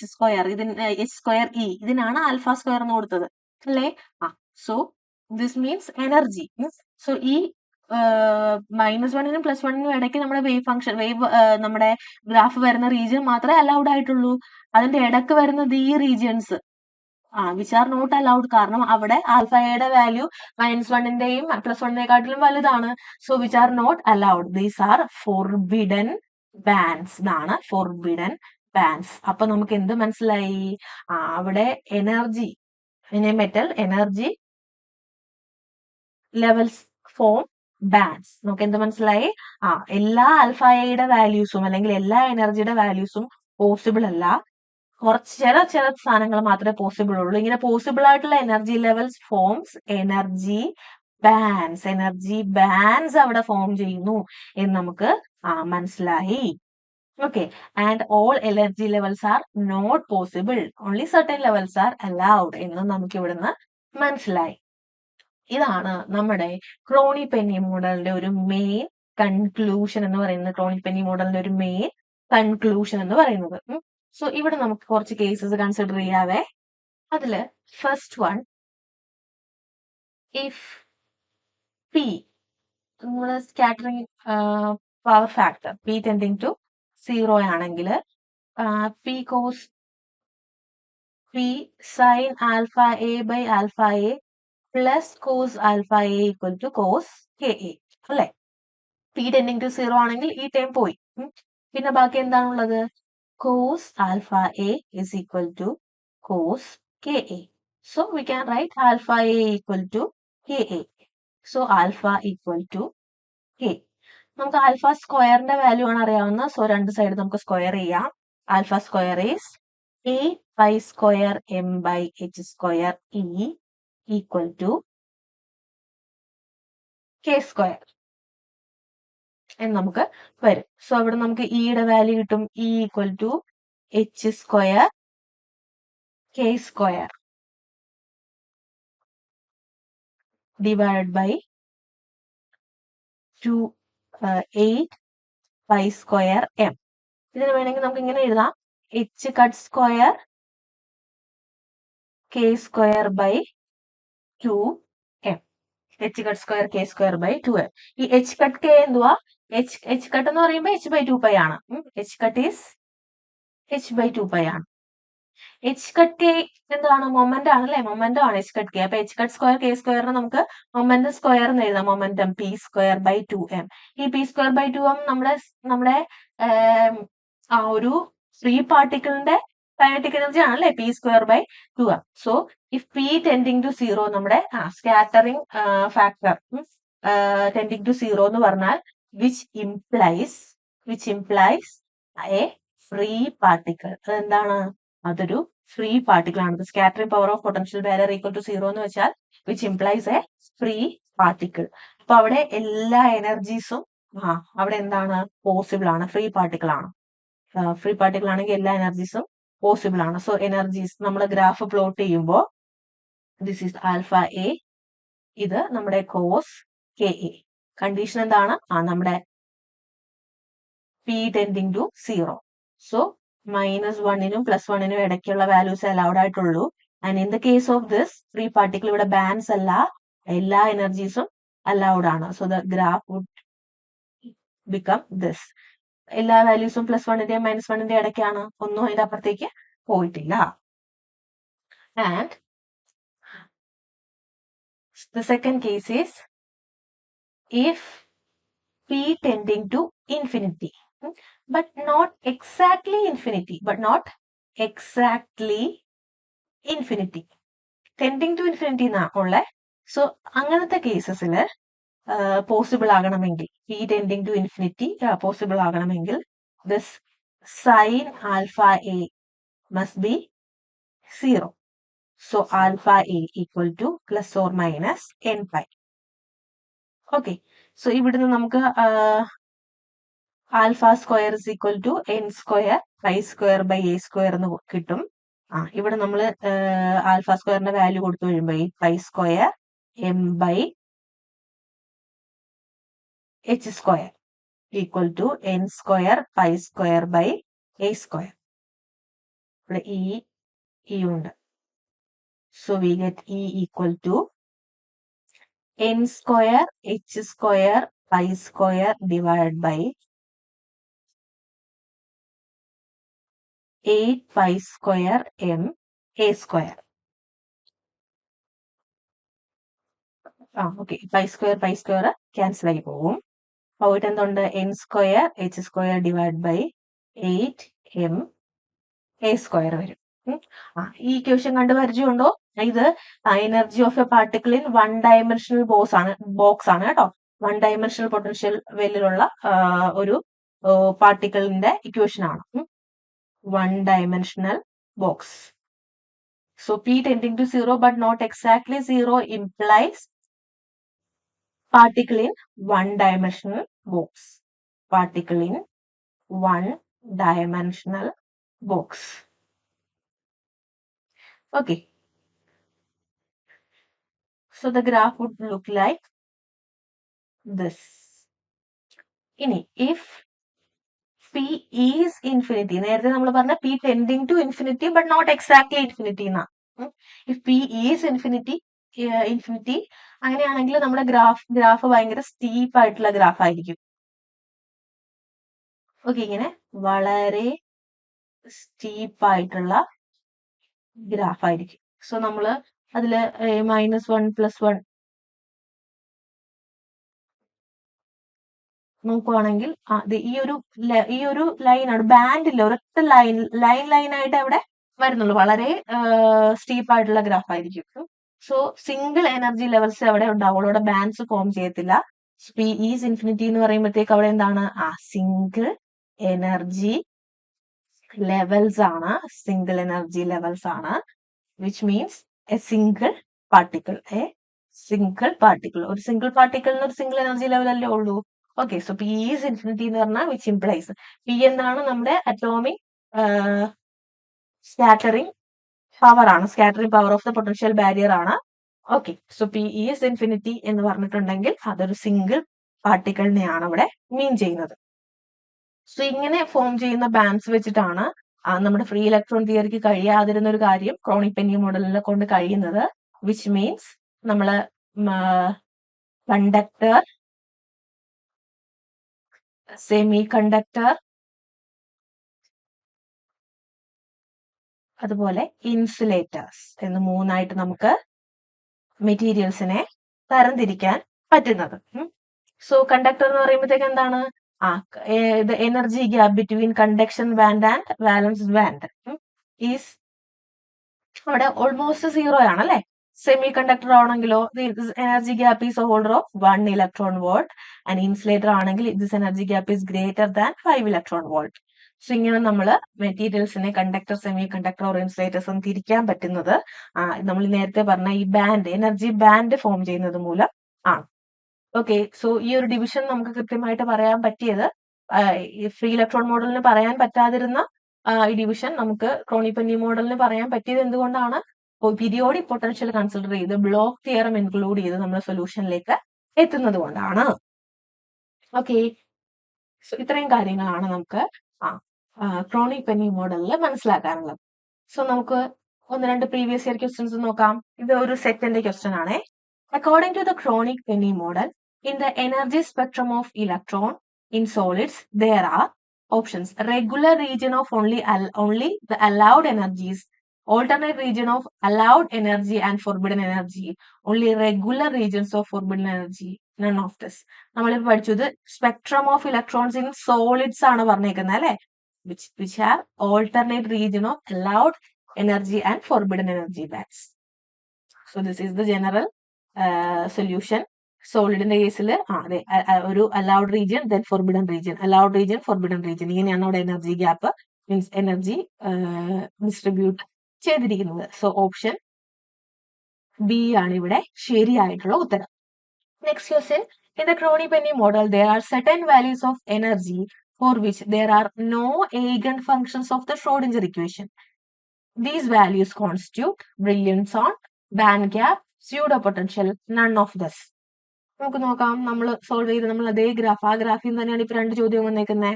h²e ഇതിനാണ് ആൽഫ സ്ക്വയർ എന്ന് കൊടുത്തത് അല്ലേ. So this means energy. So ഈ -1നും +1നും ഇടയ്ക്ക് നമ്മുടെ വേവ് നമ്മുടെ ഗ്രാഫ് വരുന്ന റീജിയൻ മാത്രമേ അലൗഡ് ആയിട്ടുള്ളൂ. അതിന്റെ ഇടയ്ക്ക് വരുന്നത് ഈ regions which are not allowed. കാരണം അവിടെ ആൽഫയുടെ വാല്യൂ -1ന്റെയും +1നെക്കാട്ടിലും വലുതാണ്. So which are not allowed. These are forbidden bands എന്നാണ്, ഫോർബിഡൻ ബാൻസ്. അപ്പൊ നമുക്ക് എന്ത് മനസ്സിലായി? അവിടെ energy in a metal, energy levels form bands. നമുക്ക് എന്ത് മനസ്സിലായി? എല്ലാ ആൽഫയുടെ വാല്യൂസും അല്ലെങ്കിൽ എല്ലാ എനർജിയുടെ വാല്യൂസും പോസിബിൾ അല്ല. ചില സ്ഥാനങ്ങൾ മാത്രമേ പോസിബിൾ ഉള്ളൂ. ഇങ്ങനെ പോസിബിൾ ആയിട്ടുള്ള energy levels forms energy bands. Energy bands അവിടെ ഫോം ചെയ്യുന്നു എന്ന് നമുക്ക് മനസ്സിലായി. Okay. And all energy levels are not possible, only certain levels are allowed എന്ന് നമുക്ക് ഇവിടുന്ന് മനസ്സിലായി. ഇതാണ് നമ്മുടെ ക്രോണി-പെന്നി മോഡലിന്റെ ഒരു മെയിൻ കൺക്ലൂഷൻ എന്ന് പറയുന്നത്. ക്രോണി-പെന്നി മോഡലിന്റെ ഒരു മെയിൻ കൺക്ലൂഷൻ എന്ന് പറയുന്നത്. സോ ഇവിടെ നമുക്ക് കുറച്ച് കേസസ് കൺസിഡർ ചെയ്യാവേ. അതില് ഫസ്റ്റ് വൺ, ഇഫ് പി നമ്മുടെ scattering power factor P tending to 0 ആണെങ്കിൽ P cos P sine alpha A by alpha A plus cos alpha a equal to cos K a അല്ലെ. P tending to 0 ആണെങ്കിൽ ഈ term പോയി. പിന്നെ ബാക്കി എന്താണുള്ളത്? Cos alpha A is equal to cos K a. So we can write alpha a equal to k a. So alpha equal to K. നമുക്ക് alpha സ്ക്വയറിന്റെ value ആണ് അറിയാവുന്നത്. സോ രണ്ട് സൈഡ് നമുക്ക് സ്ക്വയർ ചെയ്യാം. Alpha square is 8π² m/h² e equal to k² എന്ന് നമുക്ക് വരും. സോ അവിടെ നമുക്ക് ഇയുടെ വാല്യൂ കിട്ടും. E equal to h² k² divide by 8π² m. ഇതിന് വേണമെങ്കിൽ നമുക്ക് ഇങ്ങനെ എഴുതാം, h² k² by 2m. h² k² by 2m. ഈ h⁻k എന്തുവാ? h⁻ എന്ന് പറയുമ്പോൾ h/2π ആണ്. h⁻ ഈസ് h/2π ആണ്. h⁻k എന്താണ്? മൊമെന്റ് ആണല്ലേ, മൊമെന്റം ആണ് h⁻k. അപ്പൊ h⁻² k² നമുക്ക് മൊമെന്റം സ്ക്വയർ എന്ന് എഴുതാം. Momentum p² by 2m. ഈ p² ബൈ 2m നമ്മുടെ ഒരു ഫ്രീ പാർട്ടിക്കിളിന്റെ കൈനറ്റിക് എനർജി ആണല്ലേ, p² by 2m. So if p tending to 0 നമ്മുടെ സ്കാറ്ററിംഗ് ഫാക്ടർ ടെൻഡിങ് ടു 0 എന്ന് പറഞ്ഞാൽ which implies a free particle. അതെന്താണ്? അതൊരു ഫ്രീ പാർട്ടിക്കിൾ ആണ്. Scattering power of potential barrier equal to 0 എന്ന് വെച്ചാൽ which implies a free particle. അപ്പൊ അവിടെ എല്ലാ എനർജീസും അവിടെ എന്താണ്? പോസിബിൾ ആണ്, ഫ്രീ പാർട്ടിക്കിൾ ആണ്. ഫ്രീ പാർട്ടിക്കിൾ ആണെങ്കിൽ എല്ലാ എനർജീസും പോസിബിൾ ആണ്. സോ എനർജീസ് നമ്മൾ ഗ്രാഫ് പ്ലോട്ട് ചെയ്യുമ്പോൾ ദിസ് ഈസ് ആൽഫ എ, ഇത് നമ്മുടെ കോസ് കെ എ. കണ്ടീഷൻ എന്താണ്? നമ്മുടെ പി ടെൻഡിങ് ടു 0. സോ -1നും +1നും ഇടയ്ക്കുള്ള വാല്യൂസ് അലൗഡ് ആയിട്ടുള്ളൂ. And in the case of this free particle ഇവിടെ ബാൻഡ്സ് അല്ല, എല്ലാ എനർജീസും അലൗഡ് ആണ്. So the graph would become this. എല്ലാ വാല്യൂസും +1ന്റെയും -1ന്റെയും ഇടയ്ക്കാണ്, ഒന്നും അതിന്റെ അപ്പുറത്തേക്ക് പോയിട്ടില്ല. And the second case is if p tending to infinity, but not exactly infinity, tending to infinity എന്നാ ഉള്ളേ. സോ അങ്ങനത്തെ കേസസിൽ പോസിബിൾ ആകണമെങ്കിൽ, p tending to infinity possible ആകണമെങ്കിൽ this sin alpha a must be 0. So alpha a equal to ± n pi. Okay, so ഇവിടുന്ന് നമുക്ക് alpha square is equal to n square pi square by a square എന്ന് കിട്ടും. ഇവിടെ നമ്മൾ alpha സ്ക്വയറിന്റെ value കൊടുത്തു കഴിയുമ്പോൾ 8 pi square m by h square equal to n square pi square by a square. ഇവിടെ e ഉണ്ട്. So we get e equal to n square h square pi square divide by 8 pi square m a square. Okay, pi square cancel ആയി പോകും. പോയിട്ട് എന്തുണ്ട്? n square h square divide by 8 m a square വരും. ഈ equation കണ്ട് പരിചയമുണ്ടോ? ഇത് energy of a particle in 1 dimensional box ആണ് കേട്ടോ. 1 ഡയമെൻഷണൽ പൊട്ടൻഷ്യൽ വെല്ലിലുള്ള ഒരു പാർട്ടിക്കിളിന്റെ ഇക്വേഷൻ ആണ്. 1 dimensional box. So p tending to 0 but not exactly 0 implies particle in 1 dimensional box. Particle in 1 dimensional box. Okay. So the graph would look like this. If p is infinity, നേരത്തെ നമ്മൾ പറഞ്ഞ p tending to infinity but not exactly infinity എന്നാ. If p is infinity അങ്ങനെയാണെങ്കിൽ നമ്മുടെ graph ഭയങ്കര steep ആയിട്ടുള്ള graph ആയിരിക്കും. Okay, ഇങ്ങനെ വളരെ സ്റ്റീപ്പ് ആയിട്ടുള്ള ഗ്രാഫ് ആയിരിക്കും. സോ നമ്മള് അതില് -1 +1 നോക്കുവാണെങ്കിൽ ഈ ഒരു ലൈനാണ്, ബാൻഡില്ല, ഒരൊറ്റ ലൈൻ ആയിട്ട് അവിടെ വരുന്നുള്ളൂ. വളരെ സ്റ്റീപ്പ് ആയിട്ടുള്ള ഗ്രാഫ് ആയിരിക്കും. സോ സിംഗിൾ എനർജി ലെവൽസ് അവിടെ ഉണ്ടാവുള്ളൂ, അവിടെ ബാൻഡ്സ് ഫോം ചെയ്യത്തില്ല. പി ഈസ് ഇൻഫിനിറ്റി എന്ന് പറയുമ്പോഴത്തേക്ക് അവിടെ എന്താണ്? സിംഗിൾ എനർജി ലെവൽസ് ആണ്, which means a single particle. ഒരു സിംഗിൾ പാർട്ടിക്കിളിന് ഒരു സിംഗിൾ എനർജി ലെവൽ അല്ലേ ഉള്ളൂ. Okay, so P is infinity എന്ന് പറഞ്ഞാൽ വിച്ച് ഇംപ്ലൈസ് പി എന്താണ്? നമ്മുടെ atomic scattering power of the potential barrier ആണ്. Okay, so P is infinity എന്ന് പറഞ്ഞിട്ടുണ്ടെങ്കിൽ അതൊരു സിംഗിൾ പാർട്ടിക്കിളിനെയാണ് അവിടെ മീൻ ചെയ്യുന്നത്. സോ ഇങ്ങനെ ഫോം ചെയ്യുന്ന ബാൻഡ്സ് വെച്ചിട്ടാണ് നമ്മുടെ ഫ്രീ ഇലക്ട്രോൺ തിയറിക്ക് കഴിയാതിരുന്ന ഒരു കാര്യം ക്രോണിക് പെന്നി മോഡലിനെ കൊണ്ട് കഴിയുന്നത്. വിച്ച് മീൻസ് നമ്മള് കണ്ടക്ടർ, സെമി കണ്ടക്ടർ, അതുപോലെ ഇൻസുലേറ്റേഴ്സ് എന്ന് മൂന്നായിട്ട് നമുക്ക് മെറ്റീരിയൽസിനെ തരംതിരിക്കാൻ പറ്റുന്നത്. സോ കണ്ടക്ടർ എന്ന് പറയുമ്പോഴത്തേക്ക് എന്താണ്? Energy gap between conduction band and valence band is അവിടെ ഓൾമോസ്റ്റ് 0 ആണ് അല്ലെ. സെമി കണ്ടക്ടർ ആണെങ്കിലോ energy gap is order of 1 electron volt and insulator ആണെങ്കിൽ this energy gap is greater than 5 electron volt. So ഇങ്ങനെ നമ്മൾ മെറ്റീരിയൽസിനെ conductor, semiconductor or insulators എന്ന് തിരിക്കാൻ പറ്റുന്നത് നമ്മൾ നേരത്തെ പറഞ്ഞ ഈ എനർജി ബാൻഡ് ഫോം ചെയ്യുന്നത് മൂലം ആണ്. ഓക്കെ, സോ ഈ ഒരു ഡിവിഷൻ നമുക്ക് കൃത്യമായിട്ട് പറയാൻ പറ്റിയത്, ഫ്രീ ഇലക്ട്രോൺ മോഡലിന് പറയാൻ പറ്റാതിരുന്ന ഈ ഡിവിഷൻ നമുക്ക് ക്രോണിക് പെന്നി മോഡലിന് പറയാൻ പറ്റിയത് എന്തുകൊണ്ടാണ്? പീരിയോഡിക് പൊട്ടൻഷ്യൽ കൺസിഡർ ചെയ്ത് ബ്ലോക്ക് തിയറം ഇൻക്ലൂഡ് ചെയ്ത് നമ്മൾ സൊല്യൂഷനിലേക്ക് എത്തുന്നത് കൊണ്ടാണ്. ഓക്കെ, സോ ഇത്രയും കാര്യങ്ങളാണ് നമുക്ക് ക്രോണിക് പെന്നി മോഡലിൽ മനസ്സിലാക്കാനുള്ളത്. സോ നമുക്ക് ഒന്ന് രണ്ട് പ്രീവിയസ് ഇയർ ക്വസ്റ്റ്യൻസ് നോക്കാം. ഇത് ഒരു സെറ്റിന്റെ ക്വസ്റ്റ്യൻ ആണ്. According to the Kronig Penney model, in the energy spectrum of electron in solids there are options: regular region of only the allowed energies, alternate region of allowed energy and forbidden energy, only regular regions of forbidden energy, none of this. നമ്മളിപ്പോ പഠിച്ചത് spectrum of electrons in solids ആണ് പറഞ്ഞേക്കുന്നത് അല്ലെ, which have alternate region of allowed energy and forbidden energy bands. So this is the general solution. സോളിഡിന്റെ കേസിൽ അതെ, ഒരു allowed region then forbidden region, allowed region forbidden region, ഇങ്ങനെയാണ് അവിടെ energy gap means energy distribute ചെയ്തിരിക്കുന്നത്. So option B ആണ് ഇവിടെ ശരിയായിട്ടുള്ള ഉത്തരം. Next question, in the crony-Penny model there are certain values of energy for which there are no eigenfunctions of the Schrodinger equation. These values constitute brilliance zone, band gap, pseudo potential, none of this. നമുക്ക് നോക്കാം, നമ്മൾ solve ചെയ്ത് നമ്മൾ അതേ graph, ആ ഗ്രാഫിൽ നിന്ന് തന്നെയാണ് ഇപ്പൊ രണ്ട് ചോദ്യം വന്നേക്കുന്നത്.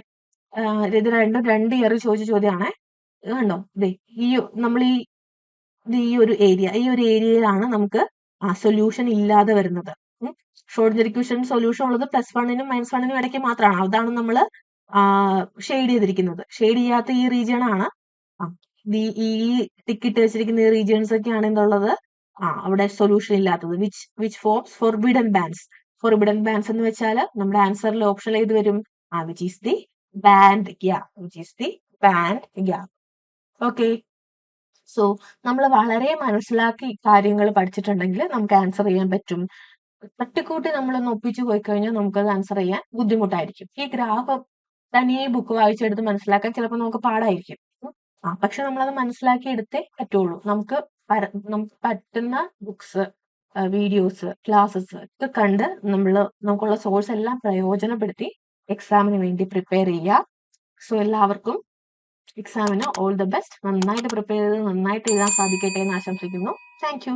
ഇത് രണ്ടും 2 ഇയർ ചോദിച്ച ചോദ്യമാണ്. കണ്ടോ, നമ്മൾ ഈ ഒരു ഏരിയയിലാണ് നമുക്ക് സൊല്യൂഷൻ ഇല്ലാതെ വരുന്നത്. ഷ്രോഡിംഗർ ഇക്വേഷൻ സൊല്യൂഷൻ ഉള്ളത് +1 നും -1 നും ഇടയ്ക്ക് മാത്രമാണ്. അതാണ് നമ്മൾ ഷെയ്ഡ് ചെയ്തിരിക്കുന്നത്. ഷെയ്ഡ് ചെയ്യാത്ത ഈ റീജിയൺ ആണ് ഈ ടിക്കിട്ട് വെച്ചിരിക്കുന്ന ഈ റീജിയൻസ് ഒക്കെയാണ് എന്തുള്ളത്, അവിടെ സൊല്യൂഷൻ ഇല്ലാത്തത്. Which forms forbidden bands. Forbidden bands എന്ന് വെച്ചാൽ നമ്മുടെ ആൻസറിൽ ഓപ്ഷൻ ഏത് വരും, which is the band gap. Okay, so നമ്മൾ വളരെ മനസ്സിലാക്കി കാര്യങ്ങൾ പഠിച്ചിട്ടുണ്ടെങ്കിൽ നമുക്ക് ആൻസർ ചെയ്യാൻ പറ്റും. തട്ടിക്കൂട്ടി നമ്മളൊന്ന് ഒപ്പിച്ചു പോയി കഴിഞ്ഞാൽ നമുക്കത് ആൻസർ ചെയ്യാൻ ബുദ്ധിമുട്ടായിരിക്കും. ഈ ഗ്രാഫ് തനിയെ ബുക്ക് വായിച്ചെടുത്ത് മനസ്സിലാക്കാൻ ചിലപ്പോൾ നമുക്ക് പാടായിരിക്കും. പക്ഷെ നമ്മളത് മനസ്സിലാക്കി എടുത്തേ പറ്റുള്ളൂ. നമുക്ക് പറ്റുന്ന ബുക്സ്, വീഡിയോസ്, ക്ലാസ്സസ് ഒക്കെ കണ്ട് നമുക്കുള്ള സോഴ്സ് എല്ലാം പ്രയോജനപ്പെടുത്തി എക്സാമിന് വേണ്ടി പ്രിപ്പയർ ചെയ്യുക. സോ എല്ലാവർക്കും എക്സാമിന് ഓൾ ദ ബെസ്റ്റ്. നന്നായിട്ട് പ്രിപ്പയർ ചെയ്ത് നന്നായിട്ട് എഴുതാൻ സാധിക്കട്ടെ എന്ന് ആശംസിക്കുന്നു. Thank you.